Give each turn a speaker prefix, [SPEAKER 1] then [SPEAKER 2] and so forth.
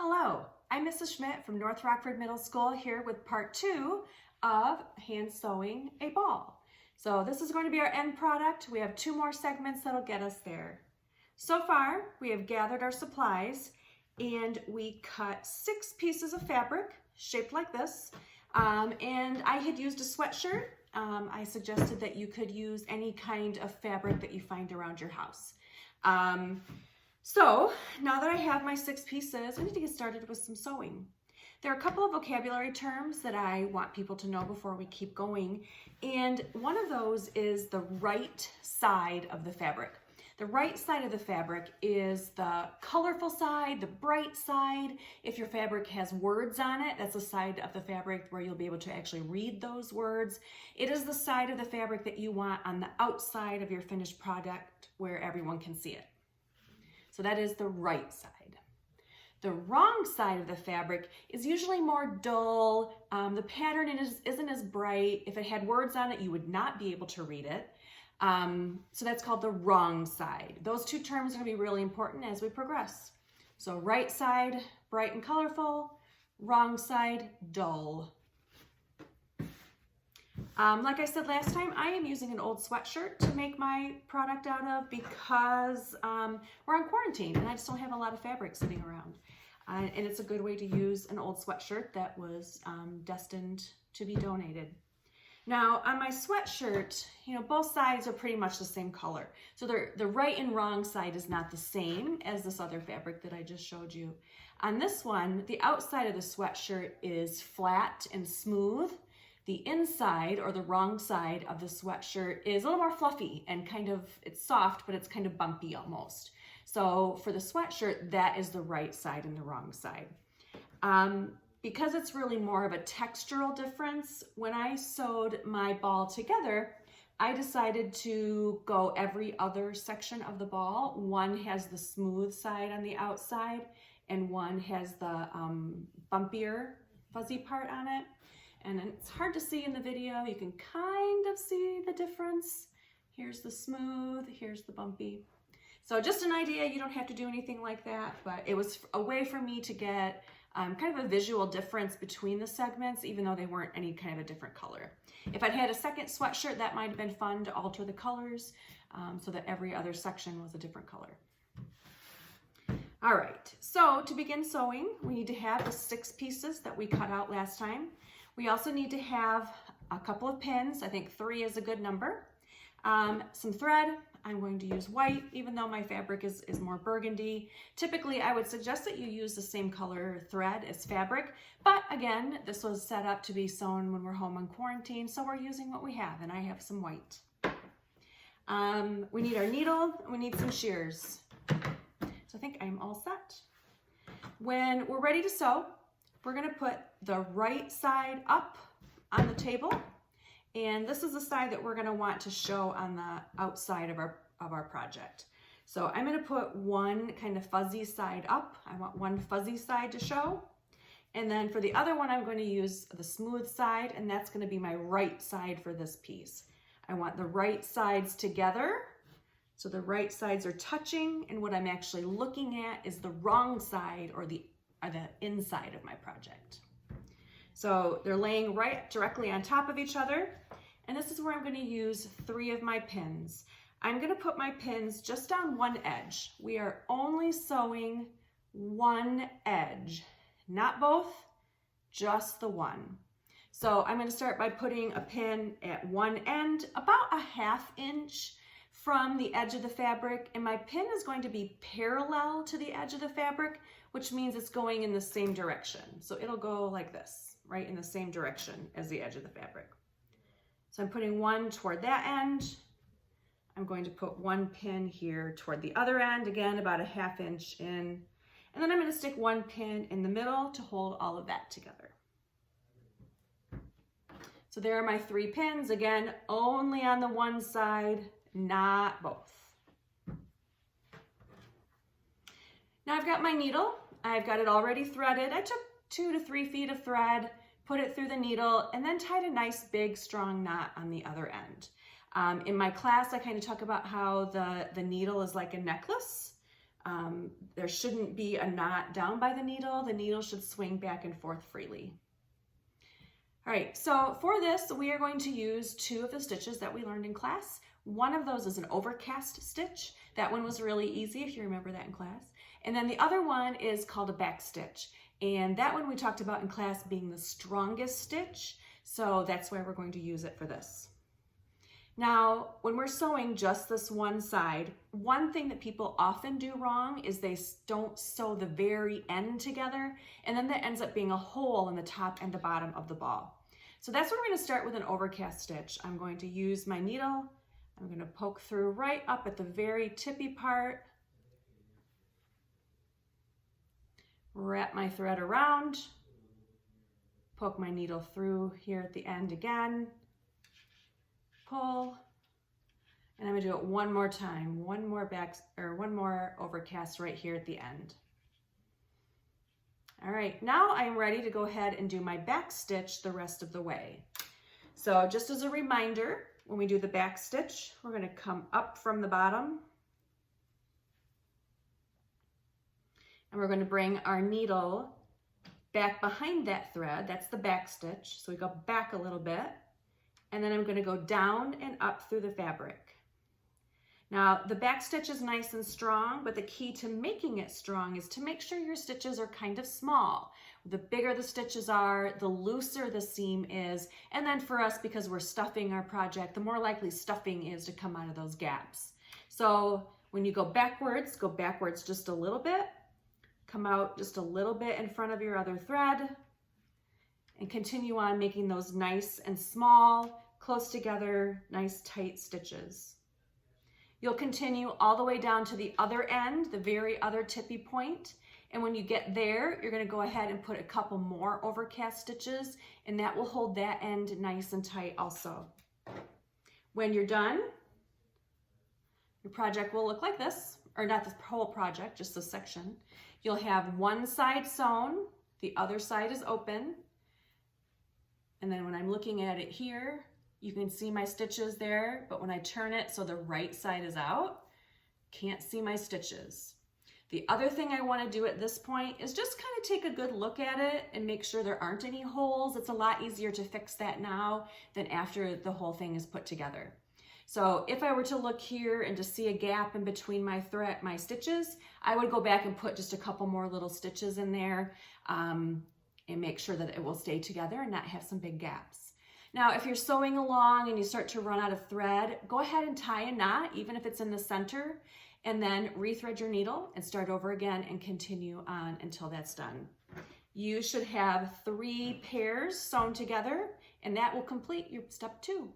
[SPEAKER 1] Hello, I'm Mrs. Schmidt from North Rockford Middle School here with part 2 of hand sewing a ball. So this is going to be our end product. We have 2 more segments that'll get us there. So far, we have gathered our supplies and we cut 6 pieces of fabric shaped like this. And I had used a sweatshirt. I suggested that you could use any kind of fabric that you find around your house. So now that I have my 6 pieces, we need to get started with some sewing. There are a couple of vocabulary terms that I want people to know before we keep going, and one of those is the right side of the fabric. The right side of the fabric is the colorful side, the bright side. If your fabric has words on it, that's the side of the fabric where you'll be able to actually read those words. It is the side of the fabric that you want on the outside of your finished product where everyone can see it. So that is the right side. The wrong side of the fabric is usually more dull. The pattern isn't as bright. If it had words on it, you would not be able to read it. So that's called the wrong side. Those 2 terms are going to be really important as we progress. So right side, bright and colorful. Wrong side, dull. Like I said last time, I am using an old sweatshirt to make my product out of because we're on quarantine and I just don't have a lot of fabric sitting around. And it's a good way to use an old sweatshirt that was destined to be donated. Now on my sweatshirt, both sides are pretty much the same color. So the right and wrong side is not the same as this other fabric that I just showed you. On this one, the outside of the sweatshirt is flat and smooth. The inside, or the wrong side of the sweatshirt, is a little more fluffy and it's soft, but it's kind of bumpy almost. So for the sweatshirt, that is the right side and the wrong side. Because it's really more of a textural difference, when I sewed my ball together, I decided to go every other section of the ball. One has the smooth side on the outside, and one has the bumpier, fuzzy part on it. And it's hard to see in the video. You can kind of see the difference. Here's the smooth, here's the bumpy. So just an idea, you don't have to do anything like that, but it was a way for me to get kind of a visual difference between the segments, even though they weren't any kind of a different color. If I'd had a second sweatshirt, that might have been fun to alter the colors so that every other section was a different color. All right, so to begin sewing, we need to have the 6 pieces that we cut out last time. We also need to have a couple of pins. I think 3 is a good number. Some thread. I'm going to use white, even though my fabric is more burgundy. Typically, I would suggest that you use the same color thread as fabric, but again, this was set up to be sewn when we're home on quarantine, so we're using what we have, and I have some white. We need our needle, we need some shears. So I think I'm all set. When we're ready to sew, we're going to put the right side up on the table, and this is the side that we're going to want to show on the outside of our project. So I'm going to put one kind of fuzzy side up. I want one fuzzy side to show, and then for the other one I'm going to use the smooth side, and that's going to be my right side for this piece. I want the right sides together, so the right sides are touching, and what I'm actually looking at is the wrong side, or the inside of my project. So they're laying right directly on top of each other, and this is where I'm going to use 3 of my pins. I'm going to put my pins just down one edge. We are only sewing one edge, not both, just the one. So I'm going to start by putting a pin at one end, about a 1/2 inch from the edge of the fabric, and my pin is going to be parallel to the edge of the fabric, which means it's going in the same direction. So it'll go like this, right in the same direction as the edge of the fabric. So I'm putting one toward that end. I'm going to put one pin here toward the other end, again about a 1/2 inch in, and then I'm going to stick one pin in the middle to hold all of that together. So there are my 3 pins, again, only on the one side, not both. Now I've got my needle. I've got it already threaded. I took 2 to 3 feet of thread, put it through the needle, and then tied a nice big strong knot on the other end. In my class, I kind of talk about how the needle is like a necklace. There shouldn't be a knot down by the needle. The needle should swing back and forth freely. All right, so for this, we are going to use 2 of the stitches that we learned in class. One of those is an overcast stitch. That one was really easy if you remember that in class. And then the other one is called a back stitch. And that one we talked about in class being the strongest stitch. So that's why we're going to use it for this. Now, when we're sewing just this one side, one thing that people often do wrong is they don't sew the very end together, and then that ends up being a hole in the top and the bottom of the ball. So that's where we're going to start with an overcast stitch. I'm going to use my needle. I'm going to poke through right up at the very tippy part, wrap my thread around, poke my needle through here at the end again, pull, and I'm going to do it one more time, one more overcast right here at the end. All right, now I am ready to go ahead and do my back stitch the rest of the way. So just as a reminder, when we do the back stitch, we're going to come up from the bottom, and we're going to bring our needle back behind that thread. That's the back stitch. So we go back a little bit, and then I'm going to go down and up through the fabric. Now, the back stitch is nice and strong, but the key to making it strong is to make sure your stitches are kind of small. The bigger the stitches are, the looser the seam is, and then for us, because we're stuffing our project, the more likely stuffing is to come out of those gaps. So when you go backwards just a little bit, come out just a little bit in front of your other thread, and continue on making those nice and small, close together, nice tight stitches. You'll continue all the way down to the other end, the very other tippy point. And when you get there, you're going to go ahead and put a couple more overcast stitches, and that will hold that end nice and tight also. When you're done, your project will look like this, or not the whole project, just the section. You'll have one side sewn, the other side is open. And then when I'm looking at it here, you can see my stitches there, but when I turn it so the right side is out, can't see my stitches. The other thing I want to do at this point is just kind of take a good look at it and make sure there aren't any holes. It's a lot easier to fix that now than after the whole thing is put together. So if I were to look here and to see a gap in between my stitches, I would go back and put just a couple more little stitches in there and make sure that it will stay together and not have some big gaps. Now, if you're sewing along and you start to run out of thread, go ahead and tie a knot, even if it's in the center, and then rethread your needle and start over again and continue on until that's done. You should have 3 pairs sewn together, and that will complete your step 2.